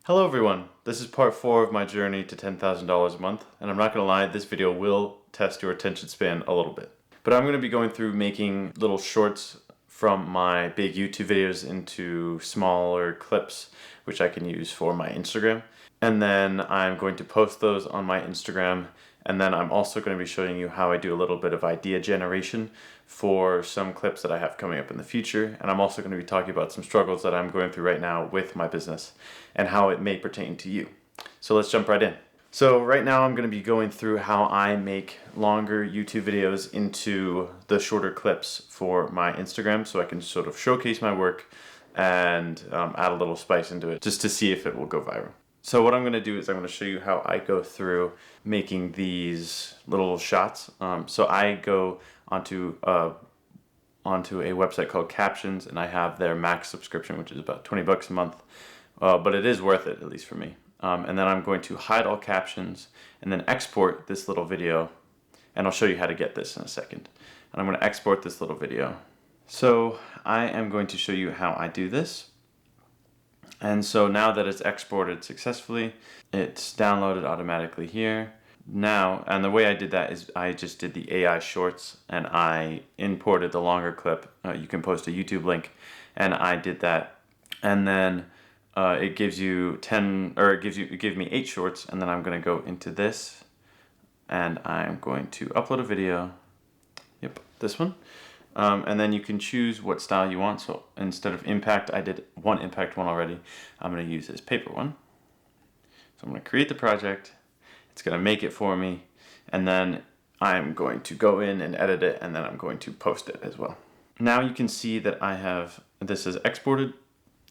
Hello everyone, this is part 4 of my journey to $10,000 a month, and I'm not going to lie, this video will test your attention span a little bit. But I'm going to be going through making little shorts from my big YouTube videos into smaller clips, which I can use for my Instagram. And then I'm going to post those on my Instagram, and then I'm also going to be showing you how I do a little bit of idea generation for some clips that I have coming up in the future. And I'm also going to be talking about some struggles that I'm going through right now with my business and how it may pertain to you. So let's jump right in. So right now I'm going to be going through how I make longer YouTube videos into the shorter clips for my Instagram so I can sort of showcase my work and add a little spice into it just to see if it will go viral. So what I'm going to do is I'm going to show you how I go through making these little shots. So I go onto a website called Captions, and I have their max subscription, which is about 20 bucks a month, but it is worth it, at least for me. And then I'm going to hide all captions and then export this little video, and I'll show you how to get this in a second. And I'm going to export this little video. So I am going to show you how I do this. And so now that it's exported successfully, it's downloaded automatically here. Now, and the way I did that is I just did the AI shorts and I imported the longer clip. You can post a YouTube link, and I did that. And then it gives you it gives me 8 shorts, and then I'm going to go into this and I'm going to upload a video. Yep, this one. And then you can choose what style you want. So instead of impact, I did one impact one already. I'm going to use this paper one. So I'm going to create the project. It's going to make it for me. And then I'm going to go in and edit it, and then I'm going to post it as well. Now you can see that this is exported,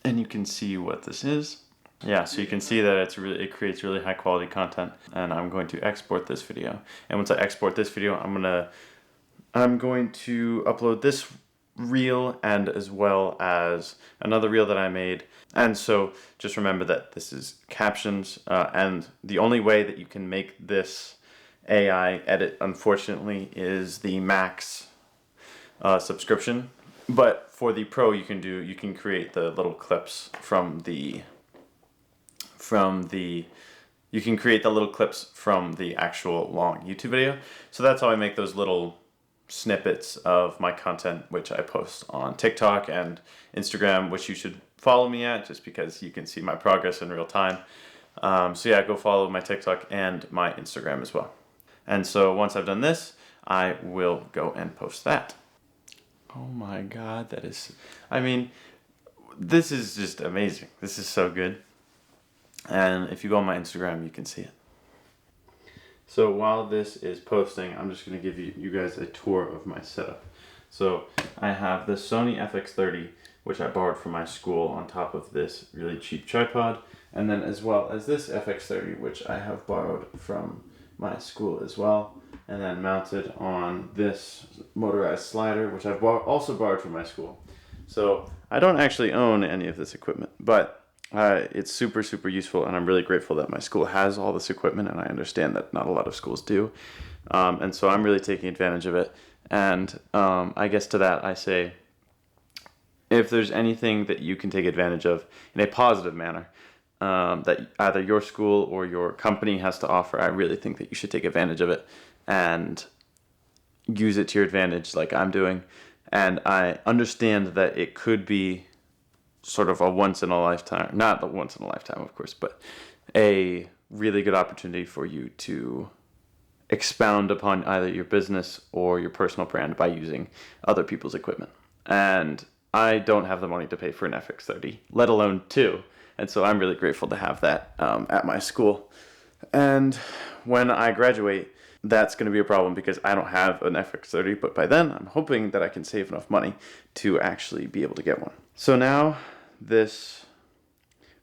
and you can see what this is. Yeah, so you can see that it creates really high quality content, and I'm going to export this video. And once I export this video, I'm going to upload this reel and as well as another reel that I made. And so just remember that this is Captions, and the only way that you can make this AI edit, unfortunately, is the max subscription. But for the pro, you can create the little clips from the actual long YouTube video. So that's how I make those little snippets of my content, which I post on TikTok and Instagram, which you should follow me at just because you can see my progress in real time. So yeah, go follow my TikTok and my Instagram as well. And so once I've done this, I will go and post that. Oh my God, this is just amazing. This is so good. And if you go on my Instagram, you can see it. So while this is posting, I'm just going to give you guys a tour of my setup. So I have the Sony FX30, which I borrowed from my school, on top of this really cheap tripod, and then as well as this FX30, which I have borrowed from my school as well, and then mounted on this motorized slider, which I've also borrowed from my school. So I don't actually own any of this equipment, but it's super, super useful, and I'm really grateful that my school has all this equipment, and I understand that not a lot of schools do. And so I'm really taking advantage of it. And I guess to that I say, if there's anything that you can take advantage of in a positive manner, that either your school or your company has to offer, I really think that you should take advantage of it and use it to your advantage like I'm doing. And I understand that it could be sort of a once in a lifetime, not a once in a lifetime, of course, but a really good opportunity for you to expound upon either your business or your personal brand by using other people's equipment. And I don't have the money to pay for an FX30, let alone 2. And so I'm really grateful to have that at my school. And when I graduate, that's going to be a problem because I don't have an FX30, but by then I'm hoping that I can save enough money to actually be able to get one. So now this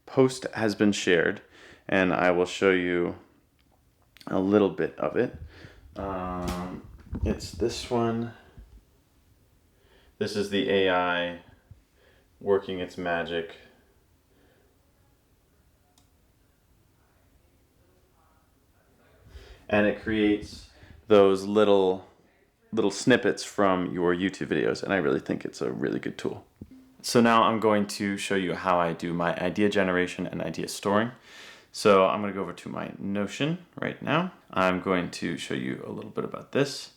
post has been shared, and I will show you a little bit of it. It's this one. This is the AI working its magic. And it creates those little snippets from your YouTube videos, and I really think it's a really good tool. So now I'm going to show you how I do my idea generation and idea storing. So I'm going to go over to my Notion right now. I'm going to show you a little bit about this.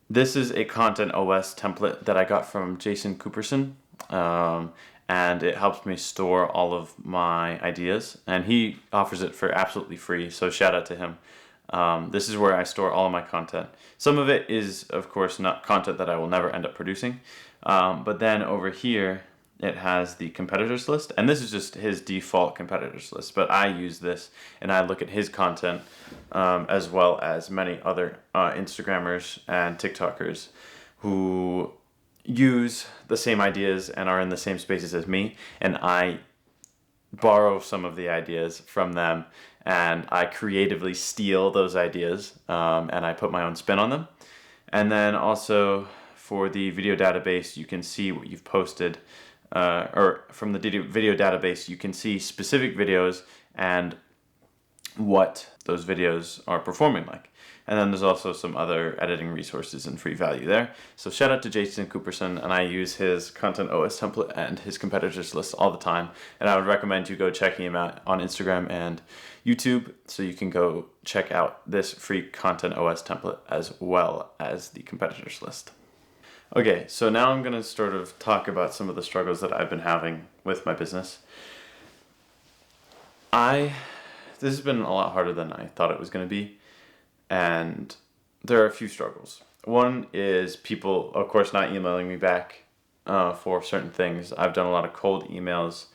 This is a Content OS template that I got from Jason Cooperson, and it helps me store all of my ideas, and he offers it for absolutely free, so shout out to him. This is where I store all of my content. Some of it is, of course, not content that I will never end up producing, but then over here it has the competitors list, and this is just his default competitors list, but I use this and I look at his content as well as many other Instagrammers and TikTokers who use the same ideas and are in the same spaces as me, and I borrow some of the ideas from them and I creatively steal those ideas, and I put my own spin on them. And then also for the video database, you can see what you've posted, or from the video database, you can see specific videos and what those videos are performing like. And then there's also some other editing resources and free value there. So shout out to Jason Cooperson, and I use his Content OS template and his competitors list all the time. And I would recommend you go checking him out on Instagram and YouTube, so you can go check out this free Content OS template as well as the competitors list. Okay, so now I'm going to sort of talk about some of the struggles that I've been having with my business. This has been a lot harder than I thought it was going to be, and there are a few struggles. One is people, of course, not emailing me back for certain things. I've done a lot of cold emails.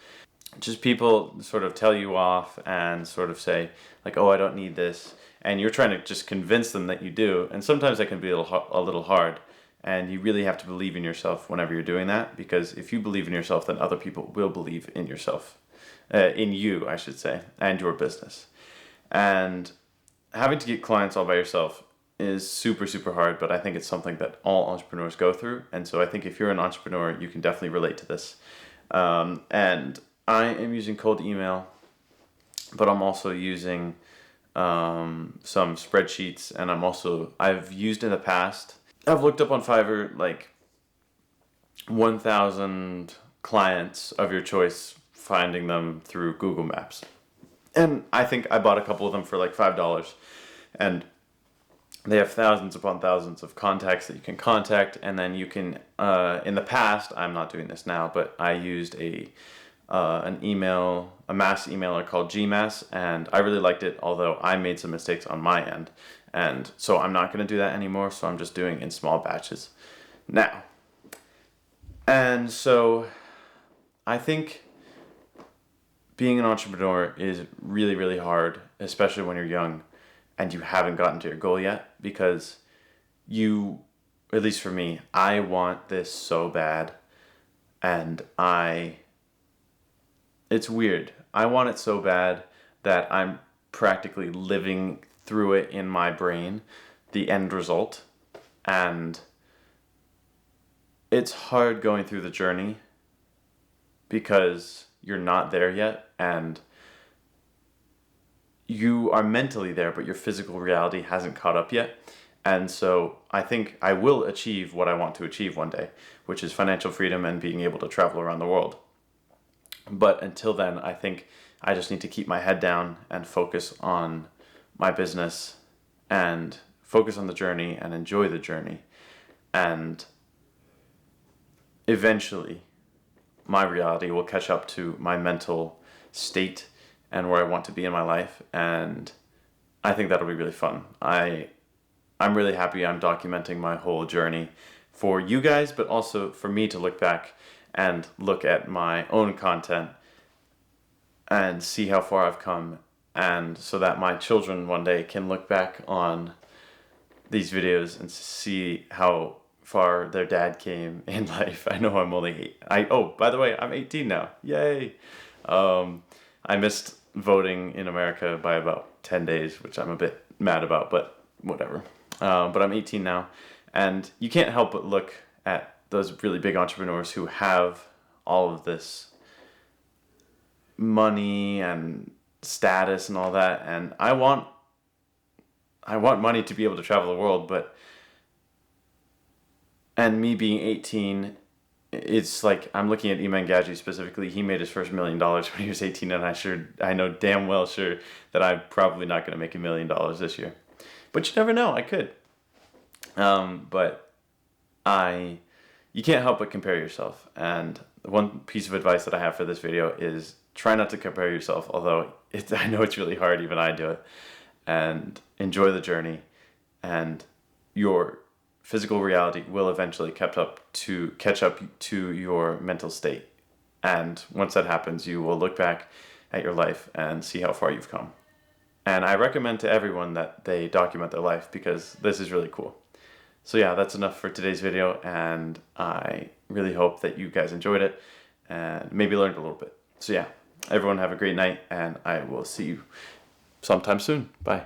Just people sort of tell you off and sort of say, like, oh, I don't need this, and you're trying to just convince them that you do, and sometimes that can be a little hard. And you really have to believe in yourself whenever you're doing that, because if you believe in yourself, then other people will believe in yourself, in you, I should say, and your business. And having to get clients all by yourself is super, super hard, but I think it's something that all entrepreneurs go through. And so I think if you're an entrepreneur, you can definitely relate to this. And I am using cold email, but I'm also using some spreadsheets, and I've used in the past, I've looked up on Fiverr like 1,000 clients of your choice, finding them through Google Maps. And I think I bought a couple of them for like $5. And they have thousands upon thousands of contacts that you can contact. And then you can, in the past, I'm not doing this now, but I used a mass emailer called Gmass, and I really liked it, although I made some mistakes on my end. And so I'm not going to do that anymore, so I'm just doing in small batches now. And so I think being an entrepreneur is really, really hard, especially when you're young and you haven't gotten to your goal yet, because at least for me, I want this so bad, and it's weird. I want it so bad that I'm practically living through it in my brain, the end result. And it's hard going through the journey because you're not there yet, and you are mentally there, but your physical reality hasn't caught up yet. And so I think I will achieve what I want to achieve one day, which is financial freedom and being able to travel around the world. But until then, I think I just need to keep my head down and focus on my business and focus on the journey and enjoy the journey. And eventually, my reality will catch up to my mental state and where I want to be in my life. And I think that'll be really fun. I'm really happy I'm documenting my whole journey for you guys, but also for me to look back and look at my own content and see how far I've come, and so that my children one day can look back on these videos and see how far their dad came in life. I know I'm only 8. Oh, by the way, I'm 18 now. Yay! I missed voting in America by about 10 days, which I'm a bit mad about, but whatever. But I'm 18 now, and you can't help but look at those really big entrepreneurs who have all of this money and status and all that, and I want money to be able to travel the world, and me being 18 it's like I'm looking at Iman Gadzhi specifically. He made his first $1 million when he was 18, and I know damn well sure that I'm probably not going to make $1 million this year. But you never know. I could. But you can't help but compare yourself. And one piece of advice that I have for this video is try not to compare yourself. Although I know it's really hard, even I do it. And enjoy the journey, and your physical reality will eventually catch up to your mental state. And once that happens, you will look back at your life and see how far you've come. And I recommend to everyone that they document their life, because this is really cool. So yeah, that's enough for today's video, and I really hope that you guys enjoyed it and maybe learned a little bit. So yeah, everyone have a great night, and I will see you sometime soon. Bye.